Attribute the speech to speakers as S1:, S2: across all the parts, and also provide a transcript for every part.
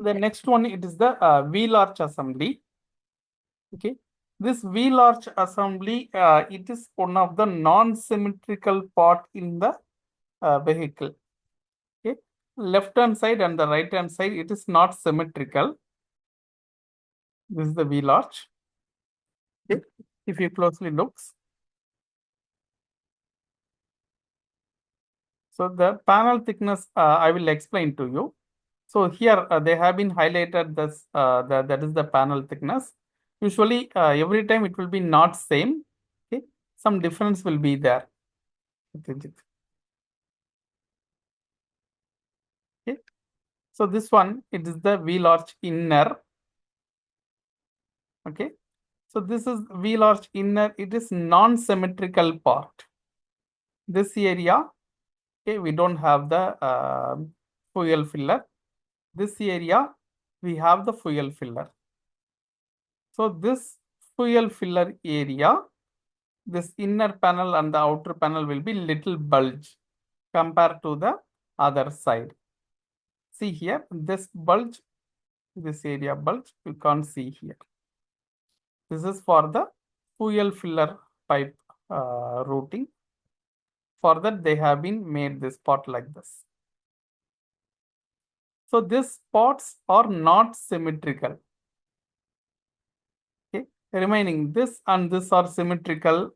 S1: The next one, it is the Wheelarch assembly. Okay, this Wheelarch assembly, it is one of the non-symmetrical part in the vehicle. Okay, left hand side and the right hand side, it is not symmetrical. This is the Wheelarch. Okay, if you closely looks. So the panel thickness, I will explain to you. So here they have been highlighted this, that is the panel thickness. Usually every time it will be not same. Okay, some difference will be there. Okay, so this one, it is the Wheelarch inner. Okay, so this is Wheelarch inner. It is non-symmetrical part. This area, okay, we don't have the fuel filler. This area, we have the fuel filler. So this fuel filler area, this inner panel and the outer panel will be little bulge compared to the other side. See here, this bulge, this area bulge, you can't see here. This is for the fuel filler pipe routing. For that, they have been made this part like this. So these spots are not symmetrical. Okay, remaining this and this are symmetrical.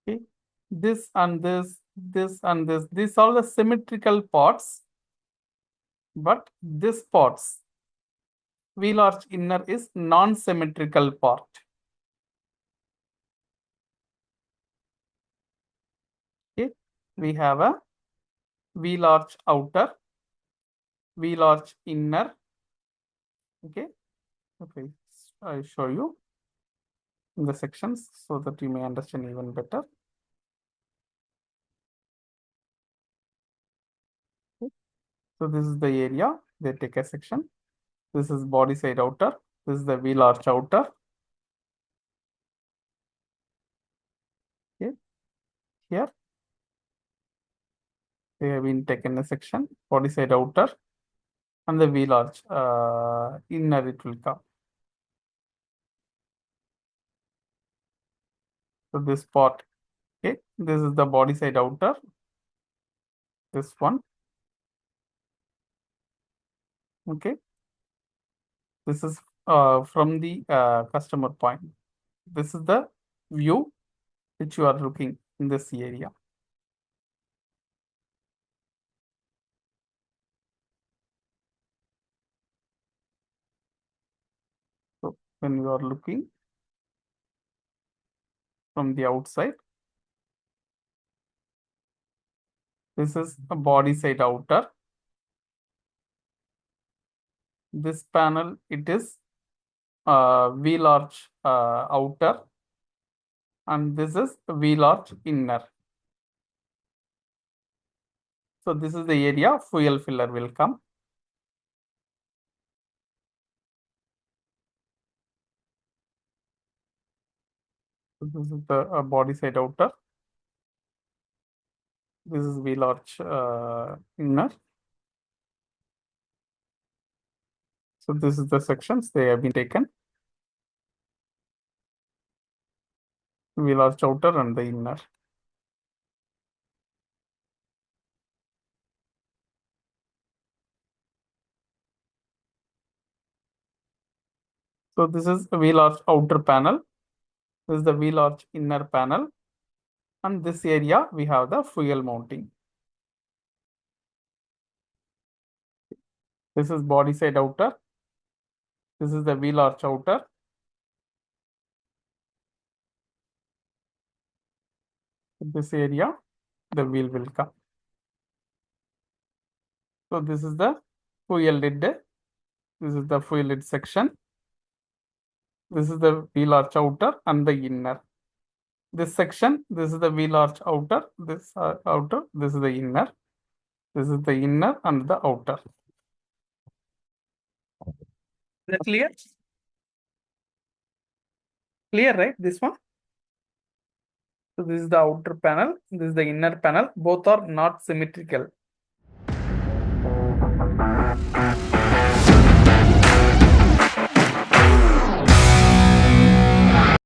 S1: Okay, this and this and this, these are the symmetrical parts. But this parts, Wheelarch inner is non-symmetrical part. Okay, we have a Wheelarch outer, Wheelarch inner. Okay, okay, I show you in the sections so that you may understand even better. Okay. So this is the area, they take a section. This is body side outer, this is the Wheelarch outer. Okay, here they have been taken a section, body side outer, and the Wheelarch inner it will come. So this part, okay, this is the body side outer, this one. Okay, this is from the customer point. This is the view which you are looking in this area. So when you are looking from the outside, this is a body side outer. This panel, it is Wheelarch outer, and this is Wheelarch inner. So this is the area fuel filler will come. So this is the body side outer. This is Wheelarch inner. So this is the sections they have been taken. Wheelarch outer and the inner. So this is the Wheelarch outer panel. This is the Wheelarch inner panel. And this area we have the fuel mounting. This is body side outer. This is the Wheelarch outer. This area, the wheel will come. So this is the fuel lid. This is the fuel lid section. This is the Wheelarch outer and the inner. This section, this is the Wheelarch outer, this outer, this is the inner. This is the inner and the outer. Is that clear? Clear, right? This one? So this is the outer panel, this is the inner panel. Both are not symmetrical.